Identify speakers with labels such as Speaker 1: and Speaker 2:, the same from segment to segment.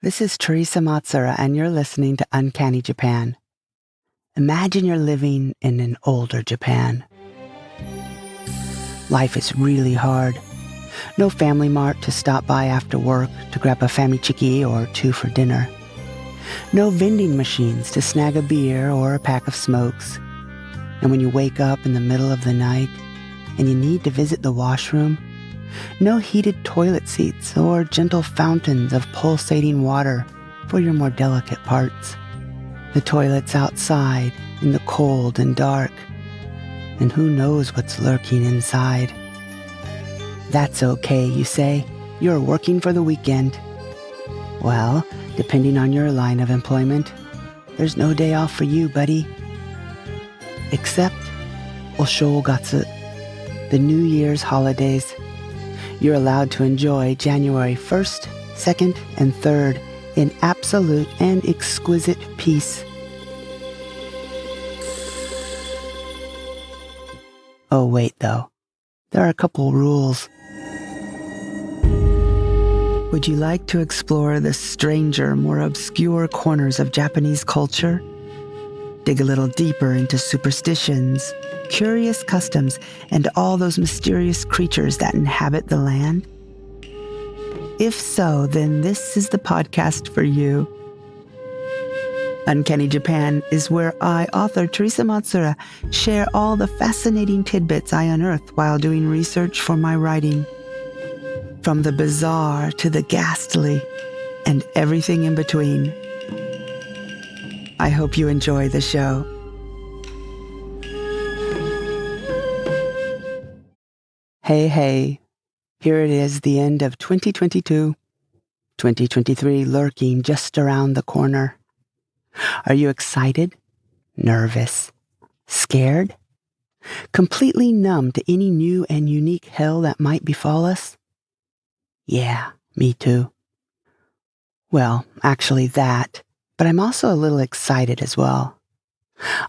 Speaker 1: This is Teresa Matsura, and you're listening to Uncanny Japan. Imagine you're living in an older Japan. Life is really hard. No family mart to stop by after work to grab a famichiki or two for dinner. No vending machines to snag a beer or a pack of smokes. And when you wake up in the middle of the night and you need to visit the washroom, no heated toilet seats or gentle fountains of pulsating water for your more delicate parts. The toilet's outside in the cold and dark, and who knows what's lurking inside. That's okay, you say. You're working for the weekend. Well, depending on your line of employment, there's no day off for you, buddy. Except Oshogatsu, the New Year's holidays. You're allowed to enjoy January 1st, 2nd, and 3rd in absolute and exquisite peace. Oh, wait, though. There are a couple rules. Would you like to explore the stranger, more obscure corners of Japanese culture? Dig a little deeper into superstitions, curious customs, and all those mysterious creatures that inhabit the land? If so, then this is the podcast for you. Uncanny Japan is where I, author Teresa Matsura, share all the fascinating tidbits I unearth while doing research for my writing. From the bizarre to the ghastly, and everything in between. I hope you enjoy the show. Hey, here it is, the end of 2022, 2023 lurking just around the corner. Are you excited, nervous, scared, completely numb to any new and unique hell that might befall us? Yeah, me too. Well, actually that, but I'm also a little excited as well.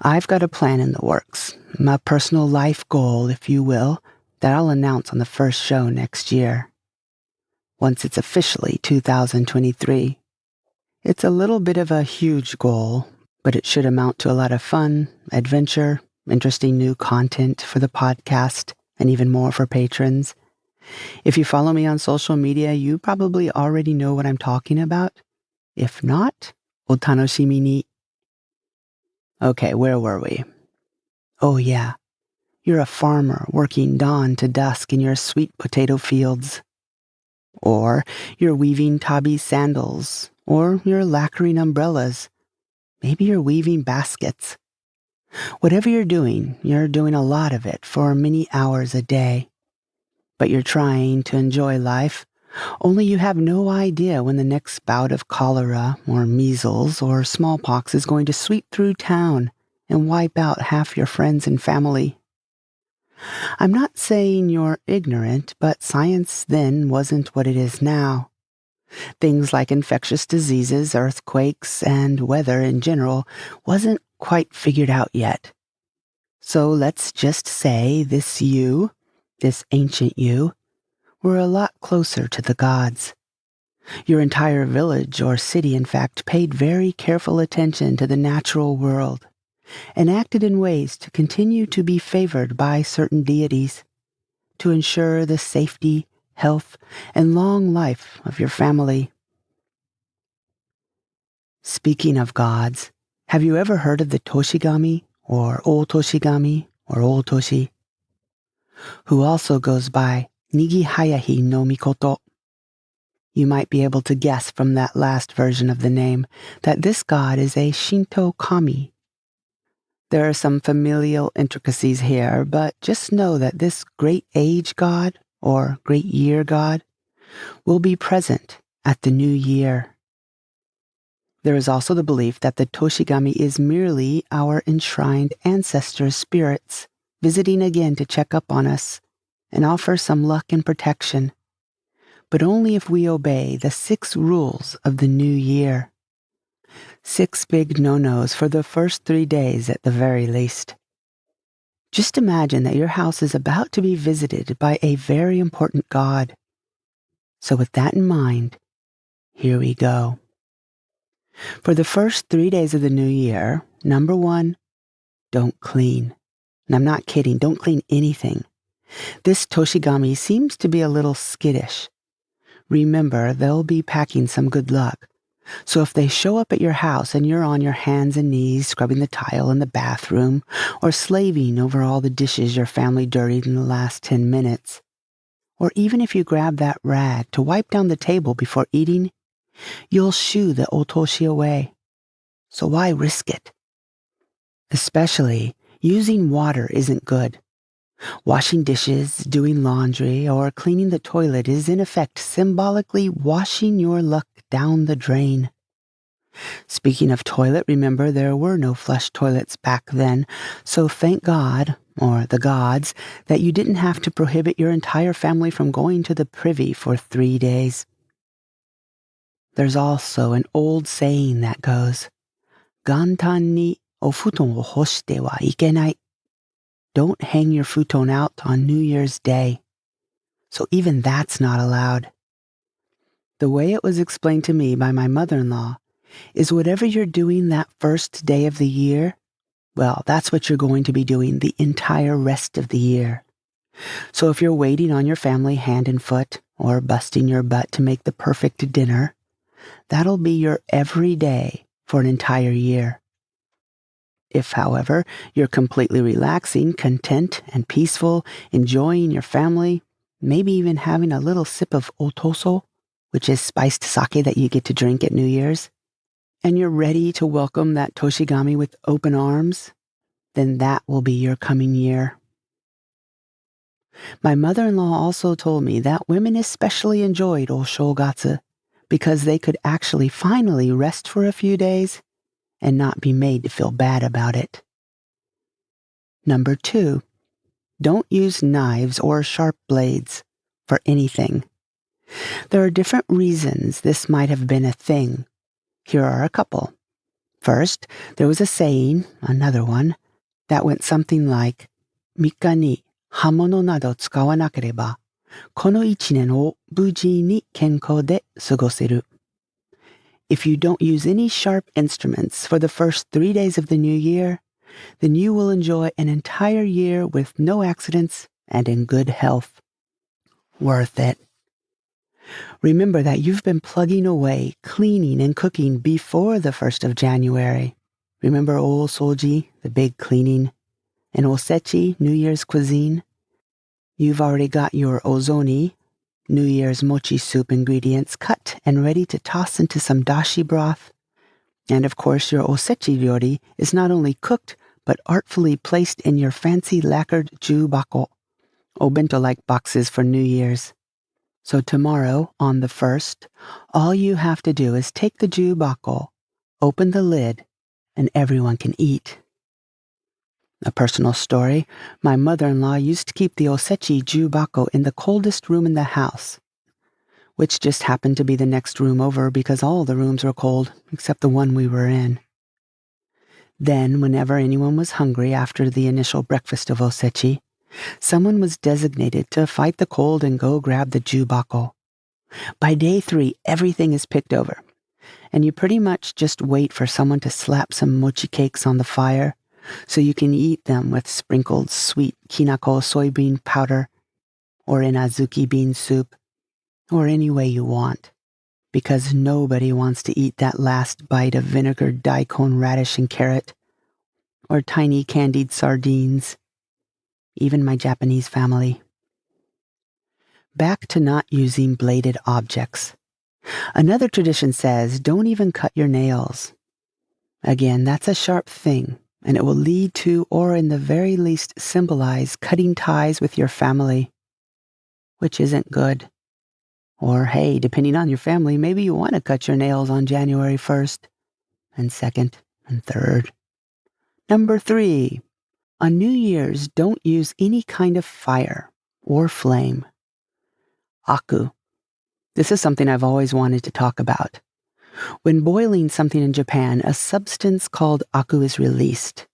Speaker 1: I've got a plan in the works, a personal life goal, if you will, that I'll announce on the first show next year. Once it's officially 2023. It's a little bit of a huge goal, but it should amount to a lot of fun, adventure, interesting new content for the podcast, and even more for patrons. If you follow me on social media, you probably already know what I'm talking about. If not, otanoshimi ni. Okay, where were we? Oh yeah, you're a farmer working dawn to dusk in your sweet potato fields. Or you're weaving tabi sandals, or you're lacquering umbrellas. Maybe you're weaving baskets. Whatever you're doing a lot of it for many hours a day. But you're trying to enjoy life, only you have no idea when the next bout of cholera or measles or smallpox is going to sweep through town and wipe out half your friends and family. I'm not saying you're ignorant, but science then wasn't what it is now. Things like infectious diseases, earthquakes, and weather in general wasn't quite figured out yet. So let's just say this ancient you, were a lot closer to the gods. Your entire village or city, in fact, paid very careful attention to the natural world and acted in ways to continue to be favored by certain deities to ensure the safety, health, and long life of your family. Speaking of gods, have you ever heard of the Toshigami or Otoshigami or Otoshi, who also goes by Nigi Hayahi no Mikoto? You might be able to guess from that last version of the name that this god is a Shinto kami. There are some familial intricacies here, but just know that this great age god, or great year god, will be present at the new year. There is also the belief that the Toshigami is merely our enshrined ancestors' spirits, visiting again to check up on us and offer some luck and protection, but only if we obey the 6 rules of the new year. 6 big no-nos for the first 3 days at the very least. Just imagine that your house is about to be visited by a very important god. So with that in mind, here we go. For the first 3 days of the new year, number one, don't clean. And I'm not kidding, don't clean anything. This Toshigami seems to be a little skittish. Remember, they'll be packing some good luck. So if they show up at your house and you're on your hands and knees scrubbing the tile in the bathroom or slaving over all the dishes your family dirtied in the last 10 minutes, or even if you grab that rag to wipe down the table before eating, you'll shoo the otoshi away. So why risk it? Especially, using water isn't good. Washing dishes, doing laundry, or cleaning the toilet is in effect symbolically washing your luck down the drain. Speaking of toilet, remember there were no flush toilets back then, so thank God, or the gods, that you didn't have to prohibit your entire family from going to the privy for 3 days. There's also an old saying that goes, "Gantan ni o futon wo hoshite wa ikenai." Don't hang your futon out on New Year's Day. So even that's not allowed. The way it was explained to me by my mother-in-law is whatever you're doing that first day of the year, well, that's what you're going to be doing the entire rest of the year. So if you're waiting on your family hand and foot or busting your butt to make the perfect dinner, that'll be your every day for an entire year. If, however, you're completely relaxing, content, and peaceful, enjoying your family, maybe even having a little sip of otoso, which is spiced sake that you get to drink at New Year's, and you're ready to welcome that Toshigami with open arms, then that will be your coming year. My mother-in-law also told me that women especially enjoyed Oshogatsu because they could actually finally rest for a few days and not be made to feel bad about it. Number 2, don't use knives or sharp blades for anything. There are different reasons this might have been a thing. Here are a couple. First, there was a saying, another one, that went something like, "Mika ni hamono nado tsukawa nakereba, kono ichinen o buji ni kenkou de sugoseru." If you don't use any sharp instruments for the first 3 days of the new year, then you will enjoy an entire year with no accidents and in good health. Worth it. Remember that you've been plugging away, cleaning and cooking before the 1st of January. Remember Soji, the big cleaning, and Osechi, New Year's cuisine? You've already got your ozoni, New Year's mochi soup ingredients cut and ready to toss into some dashi broth. And of course, your osechi ryori is not only cooked, but artfully placed in your fancy lacquered jubako, obento-like boxes for New Year's. So tomorrow, on the 1st, all you have to do is take the jubako, open the lid, and everyone can eat. A personal story, my mother-in-law used to keep the osechi jubako in the coldest room in the house, which just happened to be the next room over because all the rooms were cold except the one we were in. Then, whenever anyone was hungry after the initial breakfast of osechi, someone was designated to fight the cold and go grab the jubako. By day 3, everything is picked over, and you pretty much just wait for someone to slap some mochi cakes on the fire so you can eat them with sprinkled sweet kinako soybean powder or in azuki bean soup, or any way you want, because nobody wants to eat that last bite of vinegared daikon radish and carrot, or tiny candied sardines, even my Japanese family. Back to not using bladed objects. Another tradition says don't even cut your nails. Again, that's a sharp thing, and it will lead to, or in the very least symbolize, cutting ties with your family, which isn't good. Or hey, depending on your family, maybe you want to cut your nails on January 1st, and 2nd, and 3rd. Number 3, on New Year's, don't use any kind of fire or flame. Aku. This is something I've always wanted to talk about. When boiling something in Japan, a substance called aku is released.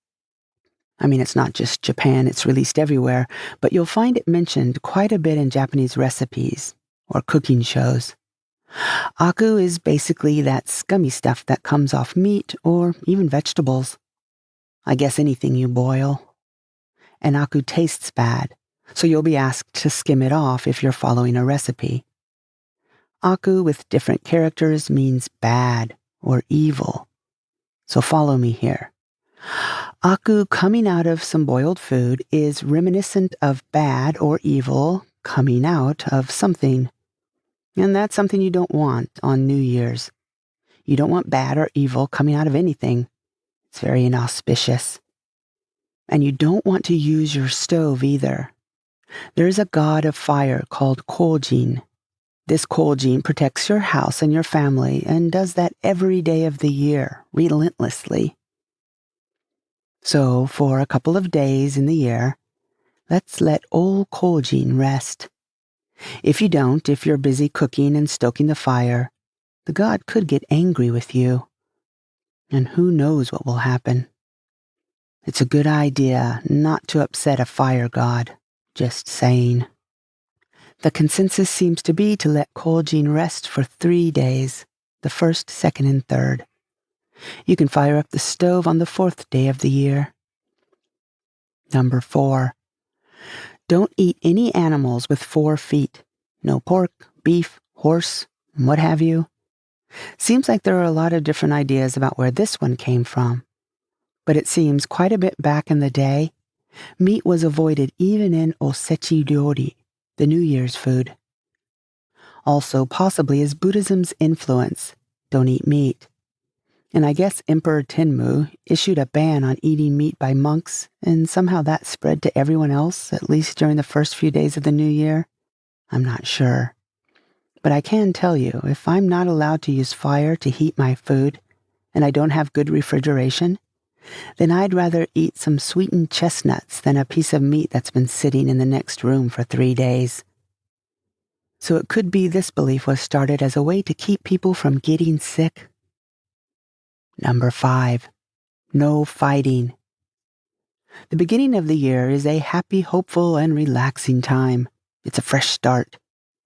Speaker 1: I mean, it's not just Japan, it's released everywhere, but you'll find it mentioned quite a bit in Japanese recipes or cooking shows. Aku is basically that scummy stuff that comes off meat or even vegetables. I guess anything you boil. And aku tastes bad, so you'll be asked to skim it off if you're following a recipe. Aku with different characters means bad or evil. So follow me here. Aku coming out of some boiled food is reminiscent of bad or evil coming out of something. And that's something you don't want on New Year's. You don't want bad or evil coming out of anything. It's very inauspicious. And you don't want to use your stove either. There's a god of fire called Koujin. This Koujin protects your house and your family and does that every day of the year, relentlessly. So, for a couple of days in the year, let's let old Koujin rest. If you don't, if you're busy cooking and stoking the fire, the god could get angry with you. And who knows what will happen. It's a good idea not to upset a fire god. Just saying. The consensus seems to be to let Koujin rest for 3 days, the 1st, 2nd, and 3rd. You can fire up the stove on the 4th day of the year. Number 4. Don't eat any animals with 4 feet. No pork, beef, horse, what have you. Seems like there are a lot of different ideas about where this one came from. But it seems quite a bit back in the day, meat was avoided even in osechi ryori, the New Year's food. Also, possibly as Buddhism's influence, don't eat meat. And I guess Emperor Tenmu issued a ban on eating meat by monks, and somehow that spread to everyone else, at least during the first few days of the new year. I'm not sure. But I can tell you, if I'm not allowed to use fire to heat my food, and I don't have good refrigeration, then I'd rather eat some sweetened chestnuts than a piece of meat that's been sitting in the next room for 3 days. So it could be this belief was started as a way to keep people from getting sick. Number 5. No fighting. The beginning of the year is a happy, hopeful, and relaxing time. It's a fresh start.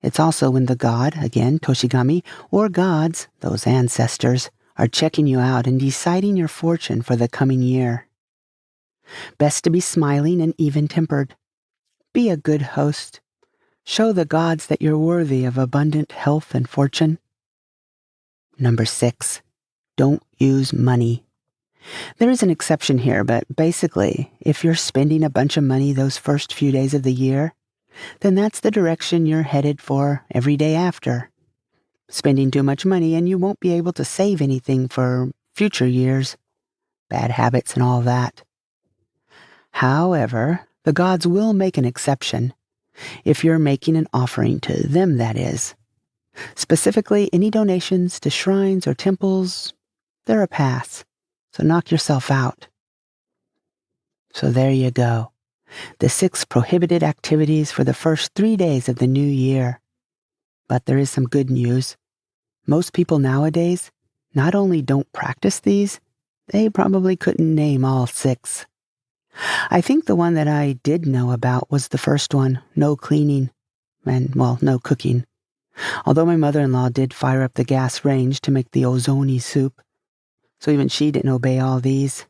Speaker 1: It's also when the god, again, Toshigami, or gods, those ancestors, are checking you out and deciding your fortune for the coming year. Best to be smiling and even-tempered. Be a good host. Show the gods that you're worthy of abundant health and fortune. Number 6. Don't use money. There is an exception here, but basically, if you're spending a bunch of money those first few days of the year, then that's the direction you're headed for every day after. Spending too much money and you won't be able to save anything for future years. Bad habits and all that. However, the gods will make an exception. If you're making an offering to them, that is. Specifically, any donations to shrines or temples, they're a pass. So knock yourself out. So there you go. The 6 prohibited activities for the first 3 days of the new year. But there is some good news. Most people nowadays not only don't practice these, they probably couldn't name all 6. I think the one that I did know about was the first one, no cleaning, and, well, no cooking. Although my mother-in-law did fire up the gas range to make the ozoni soup, so even she didn't obey all these.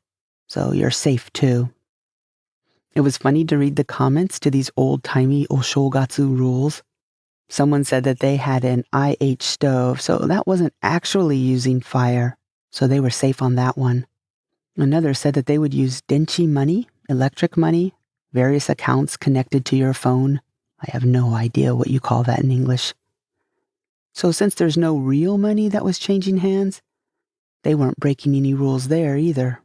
Speaker 1: So you're safe too. It was funny to read the comments to these old-timey oshogatsu rules. Someone said that they had an IH stove, so that wasn't actually using fire, so they were safe on that one. Another said that they would use denchi money, electric money, various accounts connected to your phone. I have no idea what you call that in English. So since there's no real money that was changing hands, they weren't breaking any rules there either.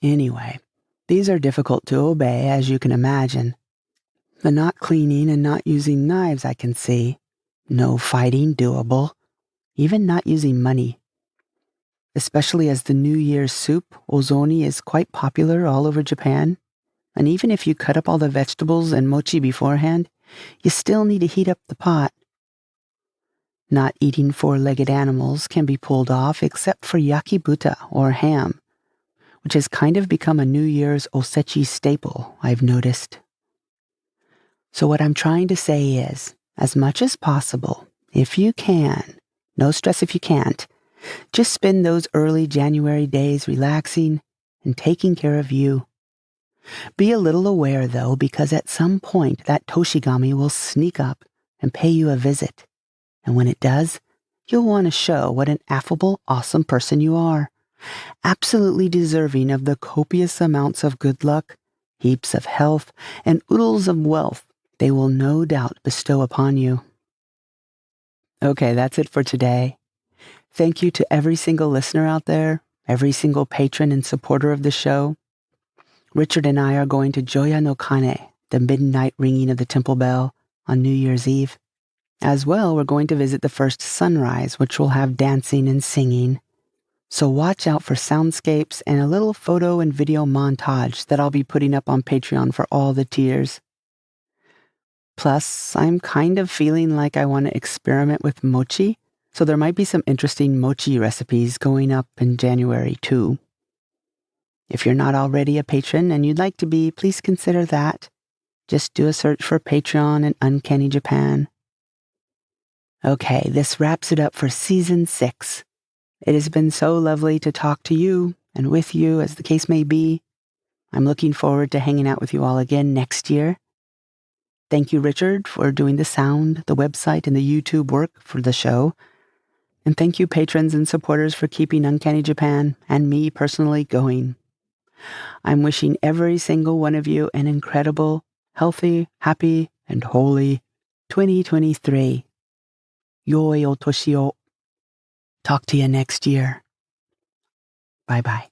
Speaker 1: Anyway, these are difficult to obey, as you can imagine. The not cleaning and not using knives I can see. No fighting doable. Even not using money. Especially as the New Year's soup, ozoni, is quite popular all over Japan. And even if you cut up all the vegetables and mochi beforehand, you still need to heat up the pot. Not eating 4-legged animals can be pulled off except for yakibuta or ham, which has kind of become a New Year's osechi staple, I've noticed. So what I'm trying to say is, as much as possible, If you can, no stress if you can't, just spend those early January days relaxing and taking care of you. Be a little aware, though, because at some point that Toshigami will sneak up and pay you a visit. And when it does, you'll want to show what an affable, awesome person you are, absolutely deserving of the copious amounts of good luck, heaps of health, and oodles of wealth they will no doubt bestow upon you. Okay, that's it for today. Thank you to every single listener out there, every single patron and supporter of the show. Richard and I are going to Joya no Kane, the midnight ringing of the temple bell, on New Year's Eve. As well, we're going to visit the first sunrise, which will have dancing and singing. So watch out for soundscapes and a little photo and video montage that I'll be putting up on Patreon for all the tiers. Plus, I'm kind of feeling like I want to experiment with mochi, so there might be some interesting mochi recipes going up in January too. If you're not already a patron and you'd like to be, please consider that. Just do a search for Patreon and Uncanny Japan. Okay, this wraps it up for Season 6. It has been so lovely to talk to you and with you, as the case may be. I'm looking forward to hanging out with you all again next year. Thank you, Richard, for doing the sound, the website, and the YouTube work for the show. And thank you, patrons and supporters, for keeping Uncanny Japan and me personally going. I'm wishing every single one of you an incredible, healthy, happy, and holy 2023. Yoi o toshi o. Talk to you next year. Bye-bye.